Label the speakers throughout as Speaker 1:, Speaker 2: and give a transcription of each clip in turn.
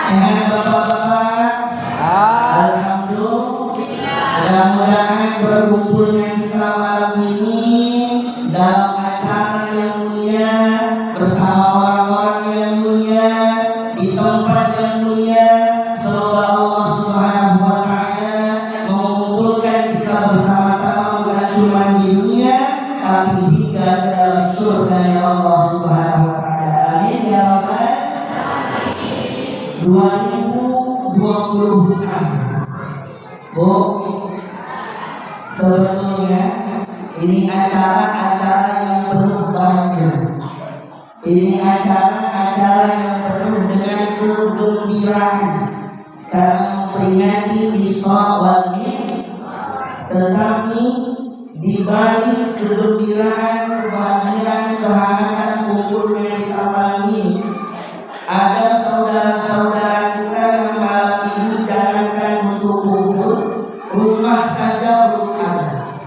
Speaker 1: Sehat Bapak-bapak? Alhamdulillah. Mudah-mudahan berkumpulnya kita malam ini dalam acara yang mulia bersama orang-orang yang mulia di tempat yang mulia. Semoga Allah Subhanahu wa Ta'ala mengumpulkan kita bersama-sama bukan cuma di dunia, tapi juga dalam surga Allah Subhanahu wa Ta'ala. Amin ya Rabbal 2026. Bu, sebetulnya ini acara-acara yang penuh bahagia. Ini acara-acara yang penuh dengan kegembiraan karena memperingati Isra wal Mi'raj. Tetapi di balik kegembiraan, kebahagiaan, kehangatan kumpulnya kita malam ini, ada saudara-saudara kita yang malam ini jangankan untuk kumpul, rumah saja belum ada.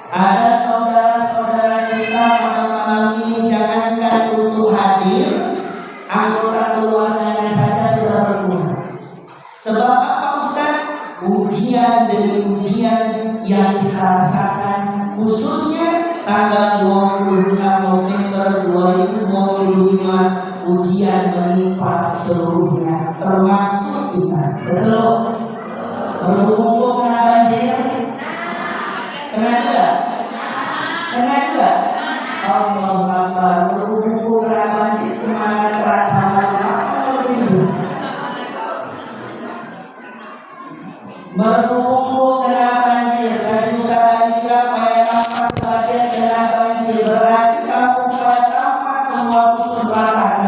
Speaker 1: Ada saudara-saudara kita pada malam ini jangankan untuk hadir, anggota keluarganya saja sudah berkurang. Sebab apa Ustaz? Ujian demi ujian yang kita rasakan, khususnya tanggal 26 November 2025. Ujian menimpa seluruhnya, termasuk kita. Betul? Berhubung kena banjir? Kena juga? Kena juga? Allah Akbar. Berhubung kena banjir, semangat terasa apa begitu? Berhubung kena banjir, tadi saya juga pada nafas bagian kena banjir, berarti kamu pada nafas semua kesusahan.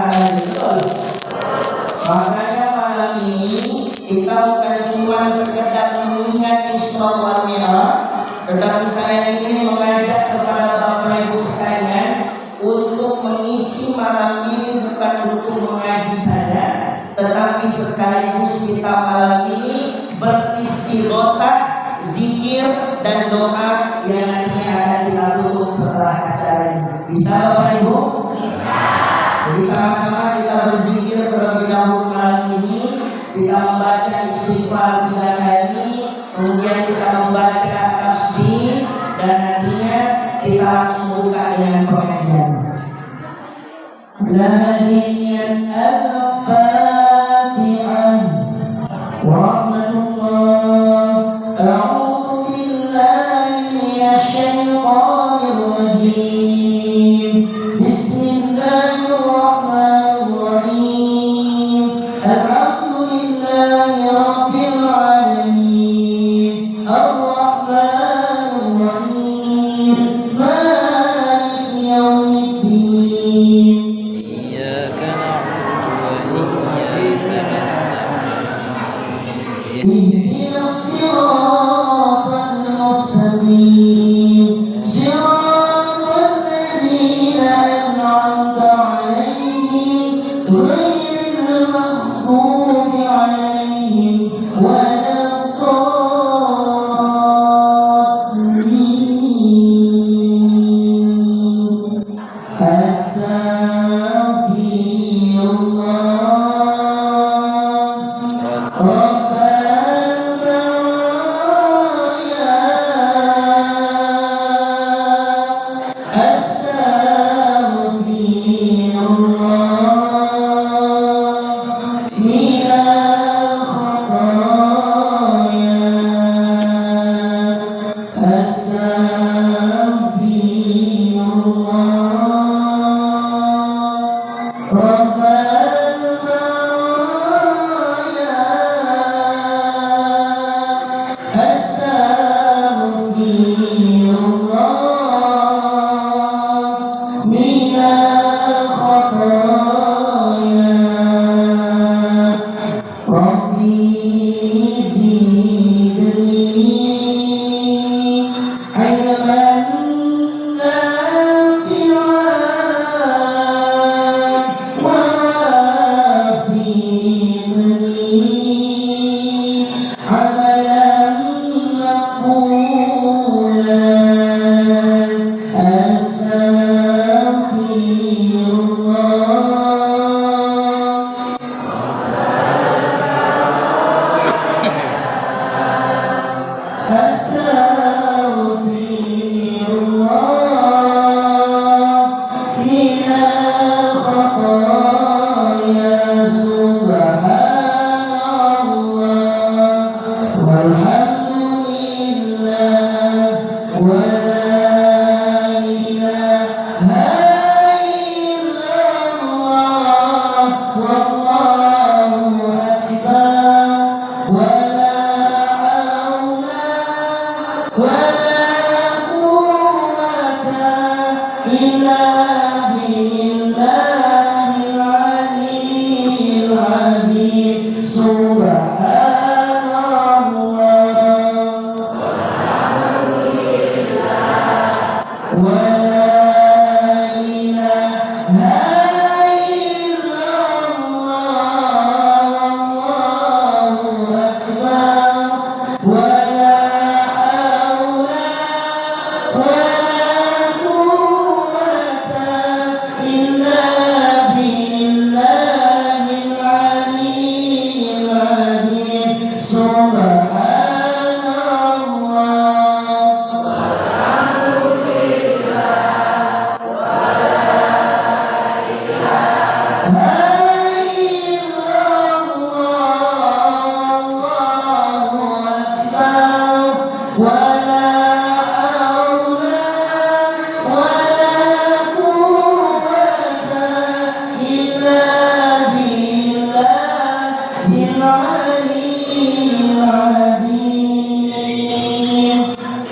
Speaker 1: Makanya malam ini kita bukan cuma sekedar mengingat Isra wal Mi'raj, tetapi saya ingin mengajak kepada Bapak Ibu sekalian untuk mengisi malam ini bukan untuk mengaji saja, tetapi sekaligus kita malam ini beristighotsah, zikir dan doa yang nanti akan kita tutup setelah acara ini. Bisa Bapak Ibu? Bisa. Jadi sama-sama kita berzikir terlebih dahulu malam ini. Kita membaca istighfar 3 kali, kemudian kita membaca tasbih, dan nantinya kita langsung buka dengan pengajian. Lahadiyan al-Fatihah wa rahmatullah. A'udzu billahi minasy syaithanir rajim. Bismillahirrahmanirrahim. Alhamdulillahi rabbil alamin. Ar-Rahmanir Rahim. Maliki yaumiddin.
Speaker 2: Iyyaka na'budu wa iyyaka nasta'in.
Speaker 1: Ihdinas siratal mustaqim. Siratal ladzina an'amta 'alaihim ghairil maghdubi 'alaihim waladdallin. Astaghfirullah. Rabbana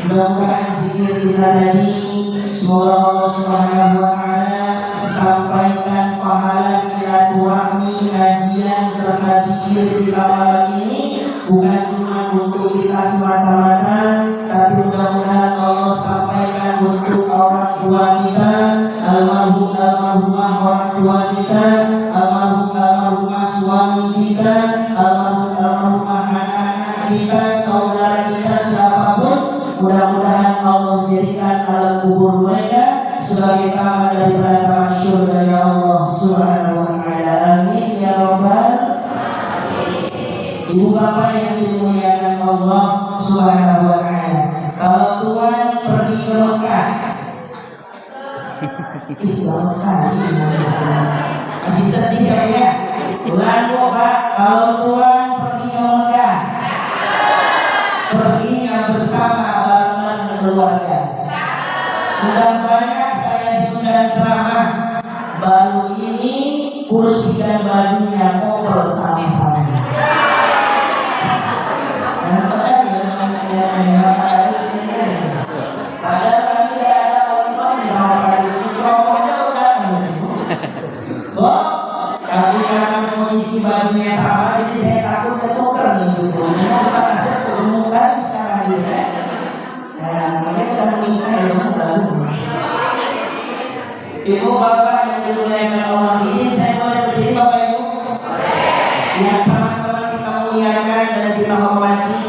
Speaker 1: Mudah-mudahan zikir kita tadi semoga Allah Subhanahu wa Ta'ala sampaikan pahala silaturahmi, kajian serta zikir di malam ini bukan cuma untuk kita semata-mata, tapi mudah-mudahan Allah sampaikan untuk orang tua kita, almarhumah orang tua kita, almarhumah suami kita, almarhumah anak-anak kita, saudara kita, siapapun. Mudah-mudahan Allah jadikan alam kubur mereka sebagai taman dari taman surga ya Allah Subhanahu wa Ta'ala. Amin ya rabbal alamin. Ibu bapak yang dimuliakan Allah Subhanahu wa Ta'ala, kalau Tuhan pergi ke Mekah, ikhlas sekali, masih sedih ya. Bulan Pak, kalau Tuhan pergi ke Mekah, perginya bersama keluarga. Sudah banyak saya diundang ceramah, baru ini kursi dan bajunya koper sama-sama. Padahal kami ada orang sama Pak Sutromo aja udah. Tapi karena posisi bajunya sama, jadi saya takut ketuker nih. Ini saya kasih ketemukan sekarang ini. Ibu bapak yang dimuliakan Allah, izin saya boleh berdiri bapak ibu yang sama-sama kita muliakan dan kita hormati.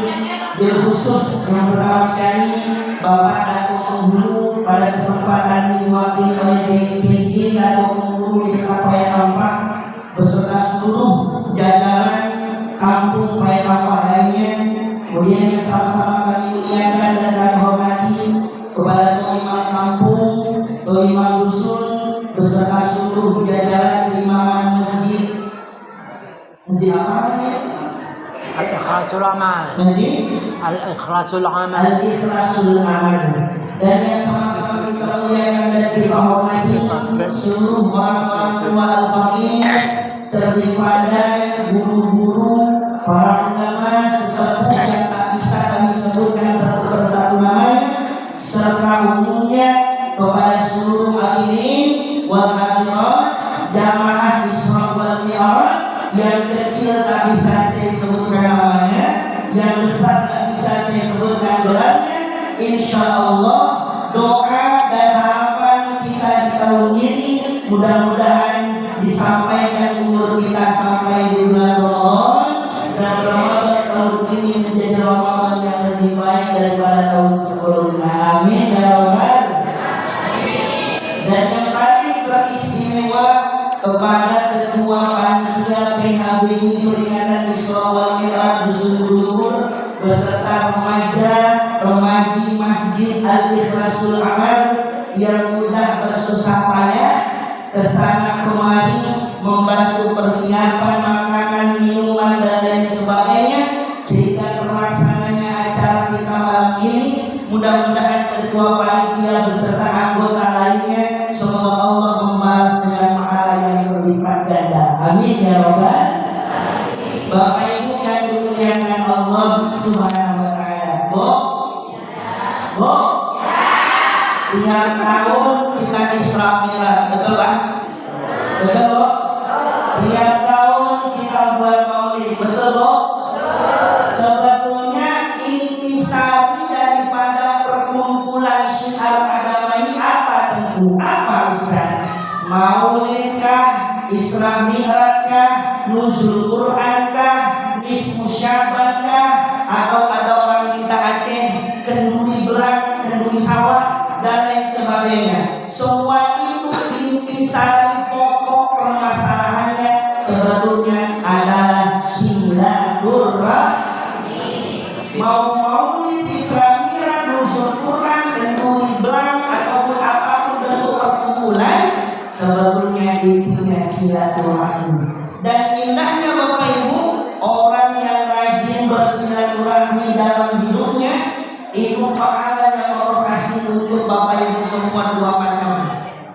Speaker 1: Bil khusus yang pertama sekali Bapak Dato Penghulu pada kesempatan ini diwakili oleh PJ Dato Penghulu Desa Payatampak beserta seluruh jajaran kampung Payatampak lainnya. Kemudian yang sama-sama kami muliakan dan kami hormati kepada imam kampung, imam dusun beserta seluruh jajaran imaman masjid apa namanya?
Speaker 3: Al-Ikhlasul Amal.
Speaker 1: Masjid
Speaker 3: Al-Ikhlasul Amal.
Speaker 1: Al-Ikhlasul Amal. Dan yang sama-sama kita muliakan dan kita hormati seluruh orang-orang tua al-faqih daripada guru-guru, para ulama, sesepuh yang tak bisa kami sebutkan satu persatu namanya, serta umumnya kepada seluruh hadirin wal hadirat jamaah Isra wal Mi'raj. Yang kecil tak bisa saya sebutkan namanya, yang besar tak bisa saya sebutkan gelarnya. Insya Allah doa dan harapan kita di tahun ini mudah-mudahan disampaikan umur kita sampai di bulan Ramadan, dan Ramadan tahun ini menjadi Ramadan yang lebih baik daripada tahun sebelumnya. Amin ya rabbal alamin. Dan yang paling beristimewa kepada ketua panitia PHBI peringatan Isra wal Mi'raj Dusun Gulur beserta remaji Masjid Al-Ikhlasul Amal yang mudah bersusah payah kesana kemari membantu persiapan makanan, minuman dan lain sebagainya sehingga terlaksananya acara kita malam ini. Mudah-mudahan ketua panitia beserta anggota lainnya semoga Allah membalas dengan pahala yang berlipat ganda. Amin ya rabbal alamin. Bapak Ibu yang dimuliakan Allah Subhanahu wa Ta'ala. Tiap tahun kita Isra Mi'raj, betul Pak? Betul Bu? Tiap tahun kita buat maulid, betul Bu? Sebetulnya intisari daripada perkumpulan syiar agama ini apa tentu? Apa Ustaz? Maulidkah, Isra Mi'rajkah, Nuzul Qur'ankah, Nisfu Syabankah, atau ada orang kita Aceh kenduri berat, kenduri sawah dan lain sebagainya. Semua itu intisari pokok permasalahannya sebetulnya adalah silaturahmi. Mau maulid, Isra Mi'raj, Nuzul Quran, kenduri berat ataupun apapun bentuk perkumpulan, sebetulnya intinya silaturahmi. Dan indahnya Bapak Ibu, orang yang rajin bersilaturahmi dalam hidupnya itu pahala yang Allah kasih untuk Bapak Ibu semua dua macam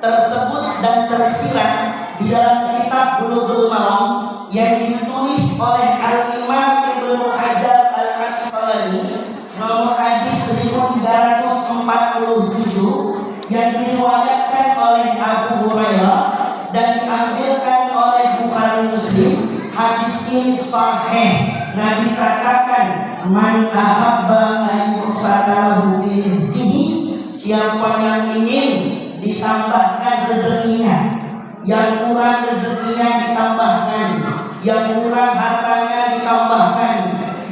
Speaker 1: tersebut dan tersirat di dalam kitab Bulughul Maram yang ditulis oleh Al-Imam Ibnu Hajar Al-Asqalani nomor hadis 1347 yang diriwayatkan oleh Abu Hurairah dan diambilkan oleh Bukhari Muslim. Hadis ini sahih. Nabi katakan, man ahabba an yusadahu fi rizqihi, siapa yang ingin ditambahkan rezekinya, yang kurang rezekinya ditambahkan, yang kurang hartanya ditambahkan,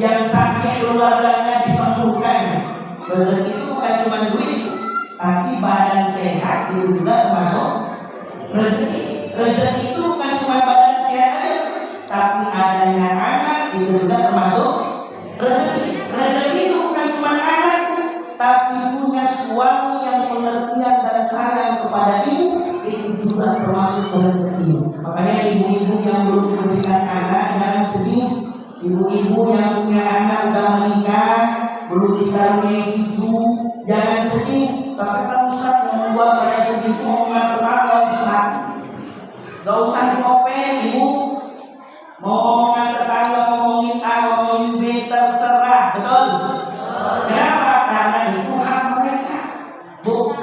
Speaker 1: yang sakit keluarganya disembuhkan. Rezeki itu bukan cuma duit, tapi badan sehat itu juga termasuk rezeki. Rezeki itu bukan cuma badan sehat aja, tapi adanya anak itu juga termasuk rezeki. Rezeki itu bukan cuma anak, tapi punya suami yang pengertian dan sayang kepada ibu, itu juga termasuk rezeki. Makanya ibu-ibu yang belum diberikan anak jangan sedih. Ibu-ibu yang punya anak udah menikah, belum dikaruniai cucu, jangan sedih. Tapi kan Ustaz yang membuat saya sedih itu omongan tetangga Ustaz. Gak usah dikopen ibu. Mau omongan tetangga, ngomongin A, ngomongin B, terserah, betul? Kenapa? Karena itu hak mereka. Bu,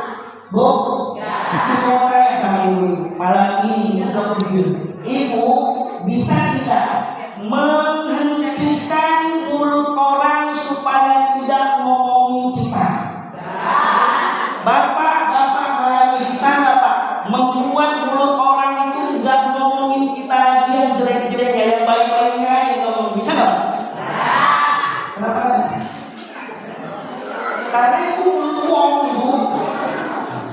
Speaker 1: aku saya tanya sama ibu malam ini untuk begini. Ibu bisa tidak menghentikan mulut orang supaya tidak ngomongin kita? Bapak bayangin bisa nggak Pak membuat mulut orang itu nggak ngomongin kita lagi yang jelek-jeleknya, yang baik-baiknya yang ngomong, bisa nggak Pak? Kenapa bisa? Karena itu mulut uang ibu,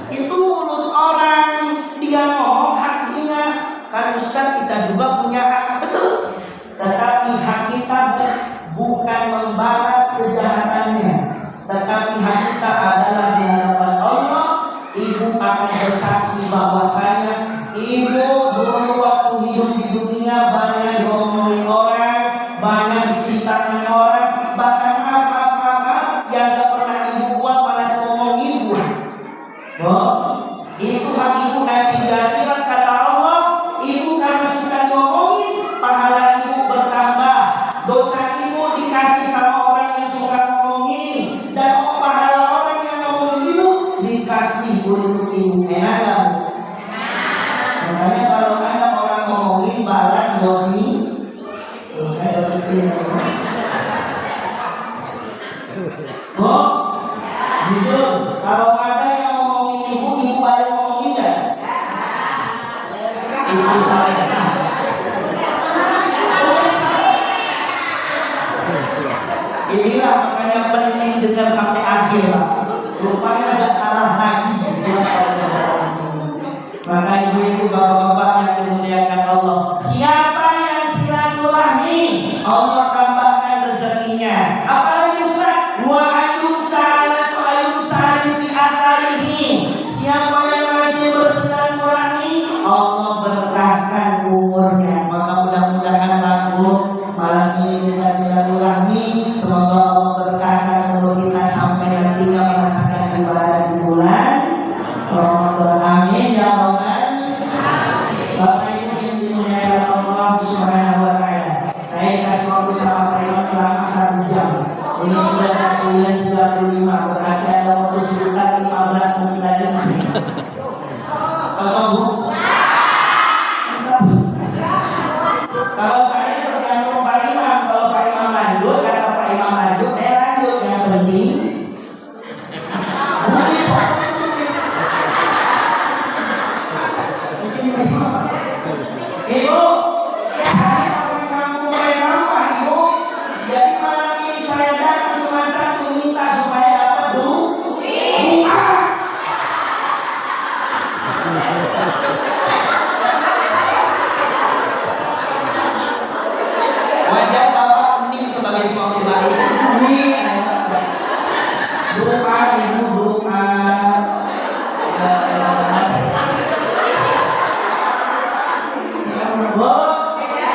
Speaker 1: itu mulut orang, dia ngomong haknya. Kan Ustaz kita juga punya hak, betul. Tetapi hak kita bukan membalas kejahatannya, tetapi hak kita adalah di hadapan Allah. Ibu akan bersaksi bahwasanya ibu dulu waktu hidup di dunia banyak diomongin orang, banyak dicintai orang, bahkan apa-apa yang gak pernah ibu buat malah diomongin ibu. Itu hak ibu nanti di akhirat kata Allah. Ibu karena sudah diomongin, pahala ibu bertambah, dosa ibu dikasih sama orang yang suka ngomongin, dan pahala orang yang ngomongin ibu dikasih untuk ibu. Enak gak? Makanya kalau ada orang ngomongin balas dosi, dosi ini. Jujur, kalau ada yang ngomongin ibu balik ngomongin gak? Istri saya. Inilah makanya penting dengar sampai akhir Pak. Rupanya gak salah lagi. Maka ibu-ibu bapak-bapak yang dimuliakan Allah, siapa yang silaturahmi, Allah tambahkan rezekinya. Apalagi Ustaz, wa ayyub ta'ala wa ayyub sa'id fi atharihi. Siapa yang rajin bersilaturahmi, Allah berkahkan umurnya. Maka mudah-mudahan Pak malam ini kita silaturahmi, semoga Allah berkahkan umur kita sampai nantinya merasakan ibadah di bulan Ramadan. Amin ya Rabbal alamin. Bapak Ibu yang dimuliakan Allah Subhanahu wa taala, saya kasih waktu sama Pak Imam selama 1 jam. Ini sudah jam 9.35, berarti ada waktu sekitar 15 menit lagi. Kalau Bu, kalau saya tergantung Pak Imam. Kalau Pak Imam lanjut, kata Pak Imam lanjut, saya lanjut. Yang penting Ibu, saya orang kampung Rempah Ibu. Jadi malam ini saya datang cuma satu, minta supaya dapat duit. Wajah Bapak ini sebagai suami baik duit. Doa Ibu, doa.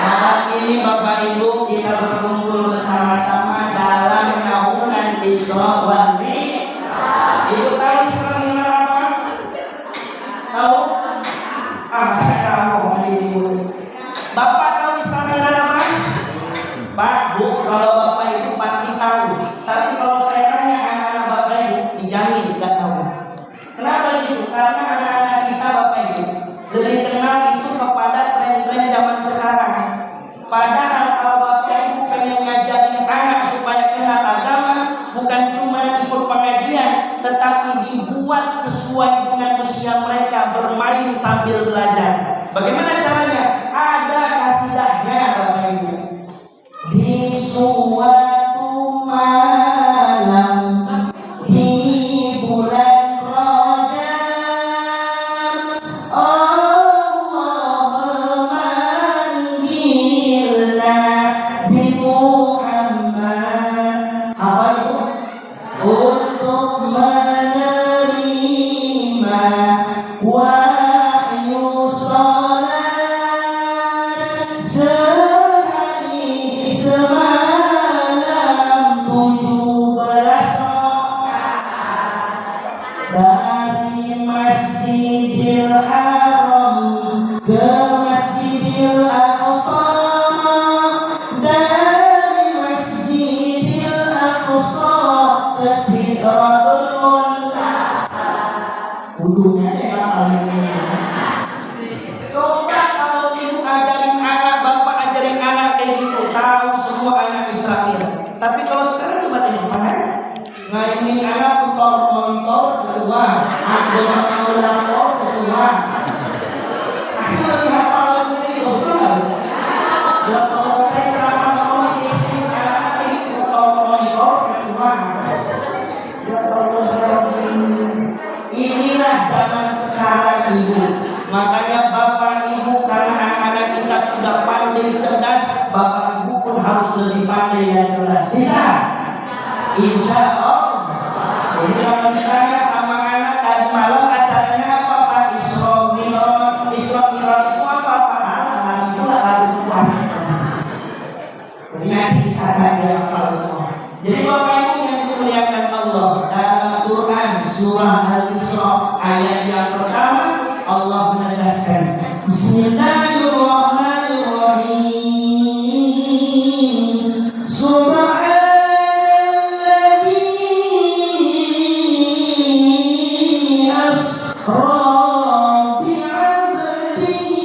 Speaker 1: Malam ini Bapak Ibu kita berkumpul bersama-sama dalam naungan Isra wal Mi'raj. Ibu tahu Isra Mi'raj apa? Tahu? Saya tahu. kalau bapak ibu pengen ngajarin anak supaya kenal agama, bukan cuma ikut pengajian, tetapi dibuat sesuai dengan usia mereka, bermain sambil belajar. Bagaimana caranya? Ada kasidahnya bapak ibu. Di suatu malam di bulan Rajab, Allah memanggil Nabi Muhammad untuk menerima wahyu salat sehari semalam 17 rakaat dari Masjidil Haram ke Masjidil Aqsa, dari Masjidil Aqsa ke Sidratul Muntaha. Wudunya ya coba kalau ibu ajarin anak, bapak ajarin anak kayak gitu, tahu semua anak Israel. Tapi kalau sekarang coba tanya mana? Ngajarin anak monitor kedua, agama lapor kedua. Akhirnya lihat kalau ini betul nggak? Ya kalau saya sama komunikasi anak ini monitor kedua. Ya Allah, inilah zaman sekarang ibu. Makanya bapak ibu, karena anak-anak kita sudah pandai cerdas, bapak ibu pun harus lebih pandai dan cerdas. Bisa? Insya Allah. Jadi kalau misalnya sama anak tadi malam acaranya apa Pak? Isra Mi'raj. Isra Mi'raj itu apa Pak? Nah, itulah lagu puasa. Jadi nanti cara dia hafal semua. Jadi bapak ibu yang dimuliakan Allah, dalam Quran surah Al-Isra ayat yang pertama Allah menegaskan Bismillahirrahmanirrahim. Subhanalladzi asra bi'abdihi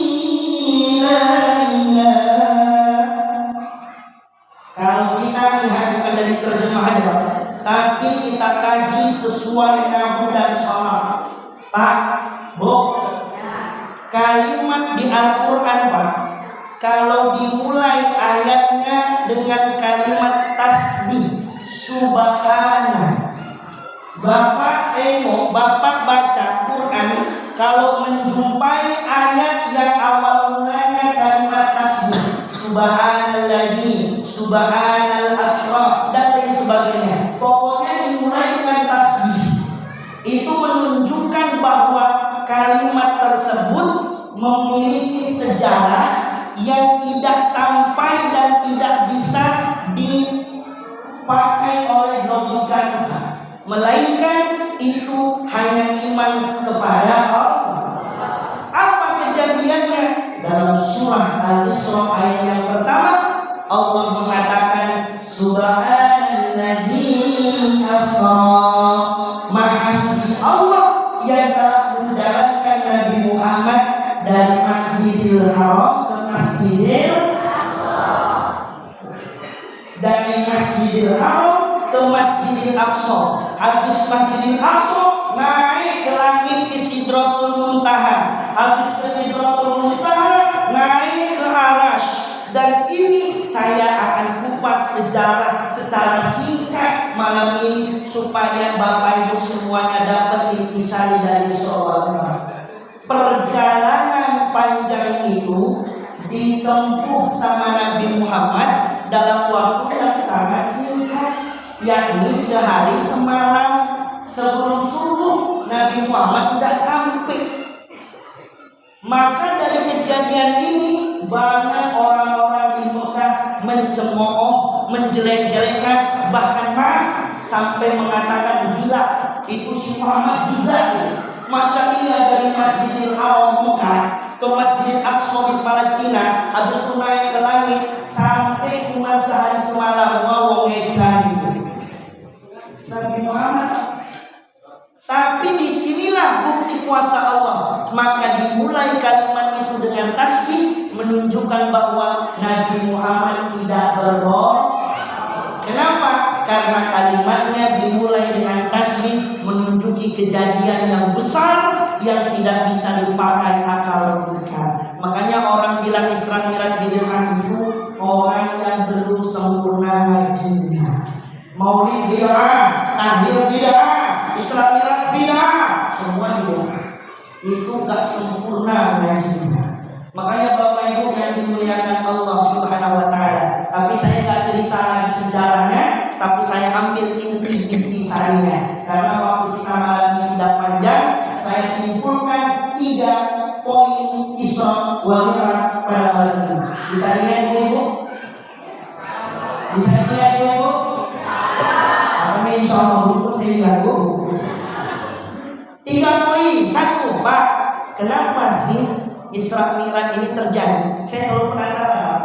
Speaker 1: laylan. Kalau kita lihat bukan dari terjemahan Pak, tapi kita kaji sesuai nahwu dan sharaf. Pak, Bu, kalimat di Al-Quran Pak, kalau dimulai ayatnya dengan kalimat tasbih subhana, Bapak baca Quran, kalau menjumpai ayat yang awal mulanya kalimat tasbih subhanalladzi, subhanal asra dan lain sebagainya, pokoknya dimulai dengan tasbih, itu menunjukkan bahwa kalimat tersebut memiliki sejarah yang tidak sampai dan tidak bisa dipakai oleh logika kita, melainkan itu hanya iman kepada Allah. Apa kejadiannya? Dalam surah Al-Isra ayat yang pertama Allah mengatakan Subhanalladzi asra, Maha suci Allah yang telah menjalankan Nabi Muhammad dari Masjidil Haram ke Masjidil Aqsa, dari Masjidil Haram ke Masjidil Aqsa. Habis Masjidil Aqsa naik ke langit ke Sidratul Muntaha, habis ke Sidratul Muntaha naik ke Arasy. Dan ini saya akan kupas sejarah secara singkat malam ini supaya Bapak Ibu semuanya dapat intisari dari sholat. Perjalanan panjang itu ditempuh sama Nabi Muhammad dalam waktu yang sangat singkat, yakni sehari semalam. Sebelum subuh Nabi Muhammad sudah sampai. Maka dari kejadian ini banyak orang-orang di Mekah mencemooh, menjelek-jelekan, bahkan marah sampai mengatakan gila, itu si Muhammad gila ya. Masa iya dari Masjidil Haram Mekah ke Masjidil Aqsa di Palestina, habis itu naik ke langit sampai cuma sehari semalam, mau ngedani Nabi Muhammad. Tapi disinilah bukti kuasa Allah. Maka dimulai kalimat itu dengan tasbih, menunjukkan bahwa Nabi Muhammad tidak Kenapa? Karena kalimatnya dimulai dengan tasbih, menunjuki kejadian yang besar yang tidak bisa dipakai akal logika. Makanya orang bilang Isra Mi'raj bid'ah itu orang yang belum sempurna hajinya. Maulid bid'ah, tahlil bid'ah, Isra Mi'raj bid'ah, semua bid'ah. Itu gak sempurna hajinya. Makanya Bapak Ibu yang dimuliakan Allah Subhanahu wa taala. Tapi saya gak cerita lagi sejarahnya, tapi saya ambil inti sarinya. Karena waktu kita malam ini tidak panjang, saya simpulkan 3 poin Isra wal Mi'raj pada malam ini. Bisa dilihat Ibu? Bisa dilihat Ibu? Karena insyaallah buku saya lihat Bu. 3 poin. 1, Pak, kenapa sih Isra Mi'raj ini terjadi? Saya selalu penasaran, Pak.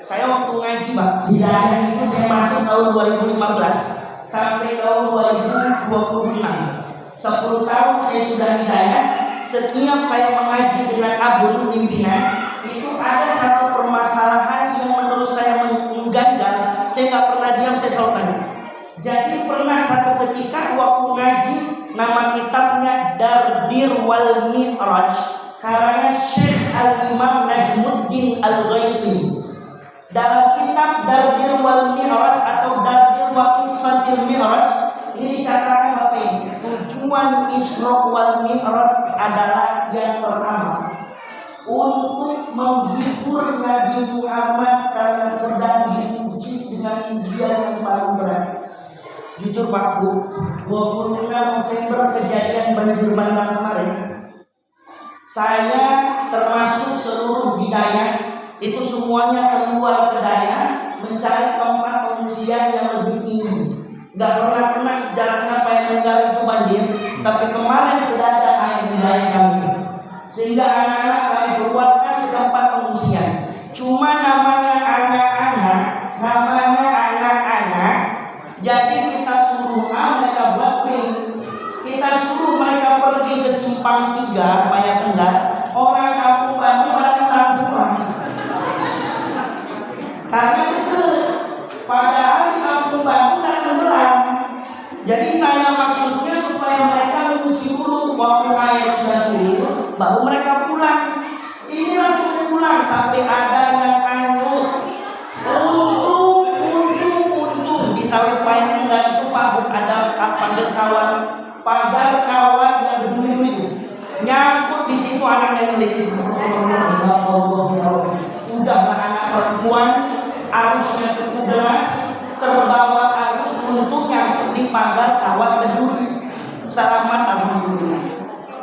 Speaker 1: Saya waktu ngaji, Pak, hidayah itu saya masuk tahun 2015 sampai tahun 2026. 10 tahun saya sudah hidayah. Setiap saya mengaji dengan abun pimpinan, itu ada satu permasalahan yang menurut saya mengganjal. Saya nggak pernah diam, saya selalu tanya. Jadi pernah satu ketika waktu ngaji, nama kitabnya Dardir wal Mi'raj, karangan Syekh Al-Imam Najmuddin Al-Ghaiti. Dalam kitab Dardir wal Mi'raj atau Dardir wa Qissatil Mi'raj ini dikatakan apa ini? Tujuan Isra wal Mi'raj adalah yang pertama, untuk menghibur Nabi Muhammad karena sedang diuji dengan ujian yang paling berat. Jujur Pak Bu, 26 November kejadian banjir bandang kemarin, saya termasuk seluruh hidayah itu semuanya keluar ke daerah mencari tempat pengungsian yang lebih tinggi. Gak pernah sejarahnya Pangandaran itu banjir, tapi kemarin sudah ada air di daerah kami, sehingga anak-anak kami keluarkan ke tempat pengungsian. Cuma namanya anak-anak, jadi kita suruh mereka buat B, kita suruh mereka pergi ke Simpang 3 Paya Tenggar. Orang kampung Bandung pada pulang semua. Karena itu padahal di kampung Bandung dan tenggelam. Jadi saya maksudnya supaya mereka mengungsi dulu waktu air sudah surut, baru mereka pulang. Ini langsung pulang sampai ada yang hanyut. Untung di sawit Paya Tenggar itu Pak Bu ada pagar kawat yang berduri itu. Nyangkut di situ anaknya ngelik. Udah anak perempuan, arusnya cukup deras, terbawa arus, untuk nyangkut di pagar kawat berduri. Selamat alhamdulillah.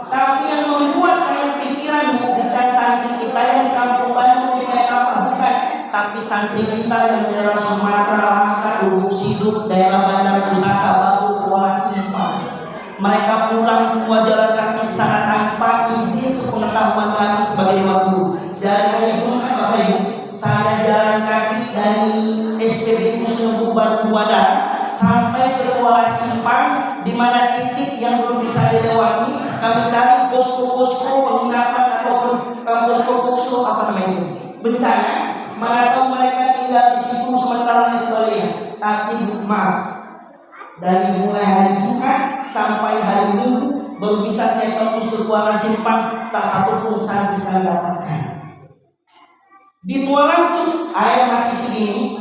Speaker 1: Tapi yang membuat saya pikiran bukan santri kita yang kampung Bandung kayak apa, bukan, tapi santri kita yang daerah Sumatera, Lubuk Siduk, daerah Bandar Pusaka, Batu, Kuala Simpang. Mereka pulang semua jalan kaki ke sana tanpa izin sepengetahuan kami sebagai dewan guru. Dari hari Jumat Bapak Ibu, saya jalan kaki dari SPBU Sumbu Batu Wadah sampai ke Kuala Simpang, di mana titik yang belum bisa dilewati. Kami cari posko-posko penginapan ataupun posko-posko bencana. Mana tahu mereka tinggal di situ sementara sebagainya. Tapi maaf, dari mulai hari Jumat sampai hari Minggu baru bisa saya tembus ke Kuala Simpang, tak satu pun santri kami dapatkan. Di Tualancu air masih segini.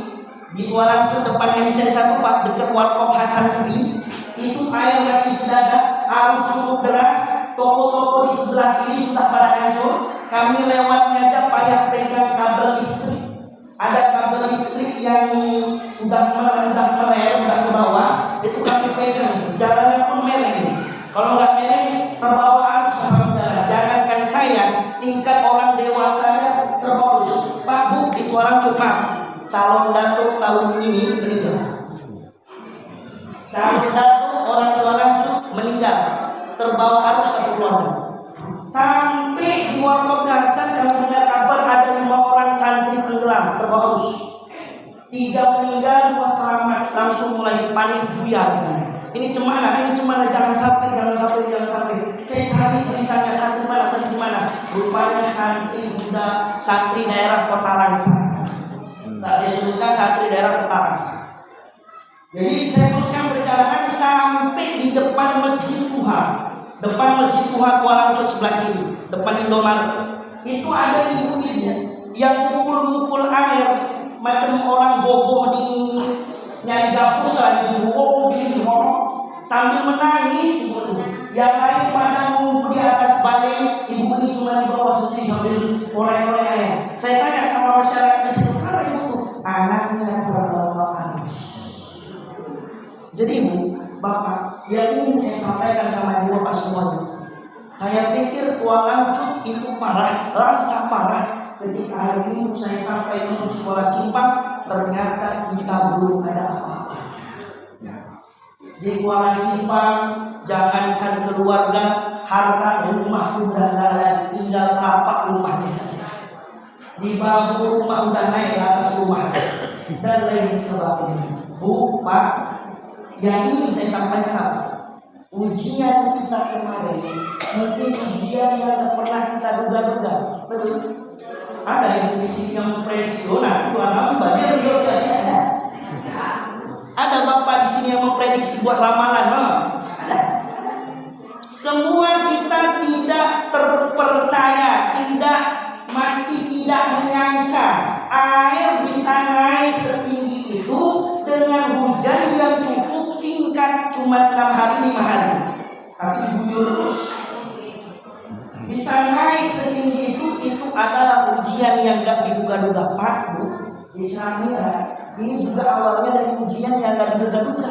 Speaker 1: Di Tualancu depan MSN 1 Pak, dekat Warkop Hasan Udi, itu air masih sedada, arus cukup deras, toko-toko di sebelah kiri sudah pada hancur. Kami lewatnya aja payah pegang kabel listrik. Ada kabel listrik yang udah ke bawah, itu kami pegang, jalannya pun meleng. Kalau nggak meleng, terbawa arus sama jalan. Jangankan saya, tingkat orang dewasa terbawa. Pak Bu, itu orang cuma calon datuk tahun ini meninggal. Calon datuk orang meninggal, terbawa arus satu keluarga. Sampai di Warkop Garsan kami dengar kabar ada 5 orang santri tenggelam terbawa arus. 3 meninggal, 2 selamat. Langsung mulai panik buyar. Ini cemana, jangan sampai. Saya cari beritanya santri mana. Rupanya santri daerah Kota Langsa. Tak saya sebutkan santri daerah bangsa. Jadi saya teruskan perjalanan sampai di depan Masjid Tuhan. Depan Masjid Tuhan Kuala Lumpur sebelah kiri, depan Indomaret. Itu ada ibu-ibu yang mukul-mukul air macam orang gogoh di nyari gapusan di sambil menangis ibu. Yang lain pada mengumpul di atas balai, ibu ini cuma di bawah sendiri sambil oleh-oleh air. Saya tanya sama masyarakat di situ, apa itu? Anaknya terbawa arus. Jadi ibu, bapak, yang ingin saya sampaikan sama ibu bapak semuanya. Saya pikir Kuala Lumpur itu parah, langsung parah. Ketika hari ini saya sampai untuk sekolah simpang, ternyata kita belum ada apa-apa. Di Kuala Simpang, jangankan keluarga, harta rumah udah ada, tinggal tapak rumahnya saja. Di bawah rumah udah naik ke atas rumah dan lain sebagainya. Bu, Pak, yang ini saya sampaikan apa? Ujian kita kemarin mungkin ujian yang tak pernah kita duga-duga. Betul? Ada yang memprediksi, nanti Tuhan banyak beliau ada. Ada bapak di sini yang memprediksi buat ramalan, ada. Semua kita tidak terpercaya, masih tidak menyangka air bisa naik setinggi itu dengan hujan yang cukup singkat, cuma 6 hari 5 hari, tapi diguyur terus. Bisa naik setinggi itu adalah ujian yang gak diduga-duga. Pak, Bu, di Samira ini juga awalnya dari ujian yang gak diduga-duga.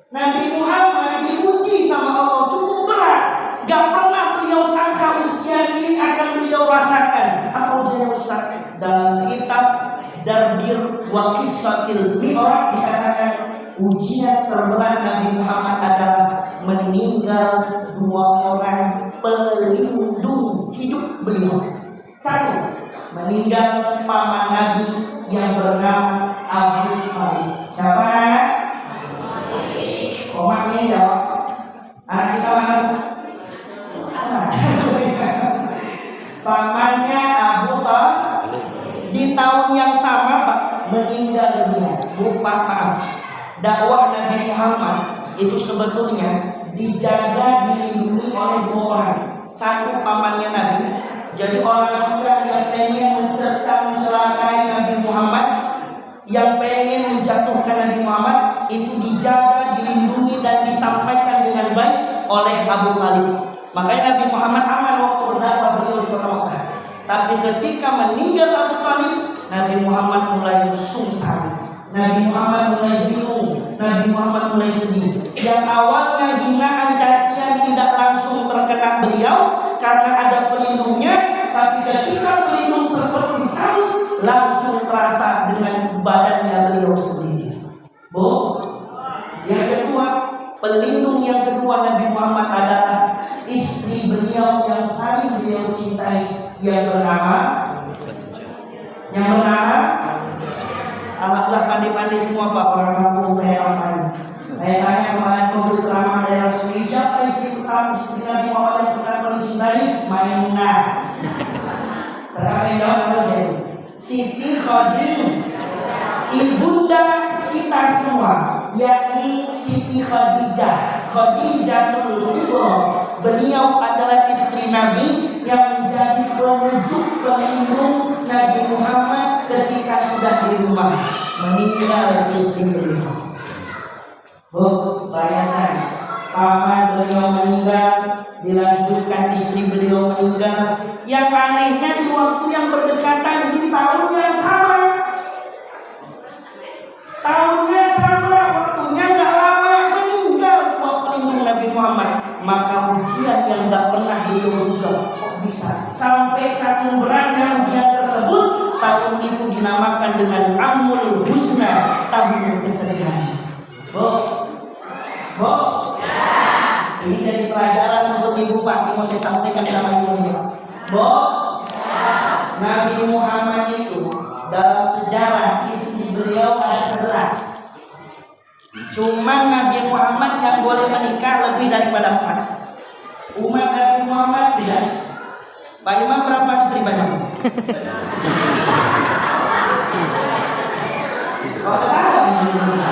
Speaker 1: Nabi Muhammad diuji sama Allah cukup berat. Gak pernah beliau sangka ujian ini akan beliau rasakan. Apa ujian Ustaz? Dalam kitab Darbir wa Qissatil Mi'raj dikatakan ujian terberat Nabi Muhammad adalah meninggal 2 orang pelindung hidup beliau. 1, meninggal paman Nabi yang bernama Abu Talib. Siapa? Komaknya jawab. Anak kita mana? Pamannya Abu Talib. Di tahun yang sama Pak meninggal dunia. Maaf. Dakwah Nabi Muhammad itu sebetulnya dijaga, dilindungi oleh 2 orang. 1 pamannya Nabi. Jadi orang-orang yang pengen mencerca, mencelakai Nabi Muhammad, yang pengen menjatuhkan Nabi Muhammad, itu dijaga, dilindungi dan disampaikan dengan baik oleh Abu Talib. Makanya Nabi Muhammad aman waktu berdakwah beliau di kota Makkah. Tapi ketika meninggal Abu Talib, Nabi Muhammad mulai sungsang. Nabi Muhammad mulai bingung, Nabi Muhammad mulai sedih. Yang awalnya hinaan cacian tidak langsung terkena beliau karena ada pelindungnya, tapi ketika pelindung tersebut dicabut, langsung terasa dengan badannya beliau sendiri. Bu, yang kedua, pelindung yang kedua Nabi Muhammad adalah istri beliau yang paling beliau cintai, yang bernama alhamdulillah pandai-pandai semua Pak, orang kampung daerah lain. Saya tanya kemarin untuk ceramah daerah Sungai, siapa istri Nabi Muhammad yang paling dicintai? Maimunah. Terkait jawab Siti Khadijah, ibunda kita semua, yakni Siti Khadijah. Khadijatul Kubra, beliau adalah istri Nabi yang menjadi penyejuk pelindung Nabi Muhammad ketika sudah di rumah. Meninggal istri beliau. Bu, bayangkan, paman beliau meninggal, dilanjutkan istri beliau meninggal. Yang anehnya di waktu yang berdekatan di tahun yang sama. Tahunnya sama, waktunya gak lama, meninggal pelindung Nabi Muhammad. Maka ujian yang gak pernah beliau duga, kok bisa sampai saking beratnya ujian tersebut, tahun itu dinamakan dengan Amul Husna, tahun kesedihan. Bu, ini jadi pelajaran untuk ibu Pak, mau saya sampaikan sama ibu ya. Bu, Nabi Muhammad itu dalam sejarah istri beliau ada 11. Cuma Nabi Muhammad yang boleh menikah lebih daripada 4. Umat Nabi Muhammad tidak. Pak Imam berapa istri Pak Imam? Kau tahu?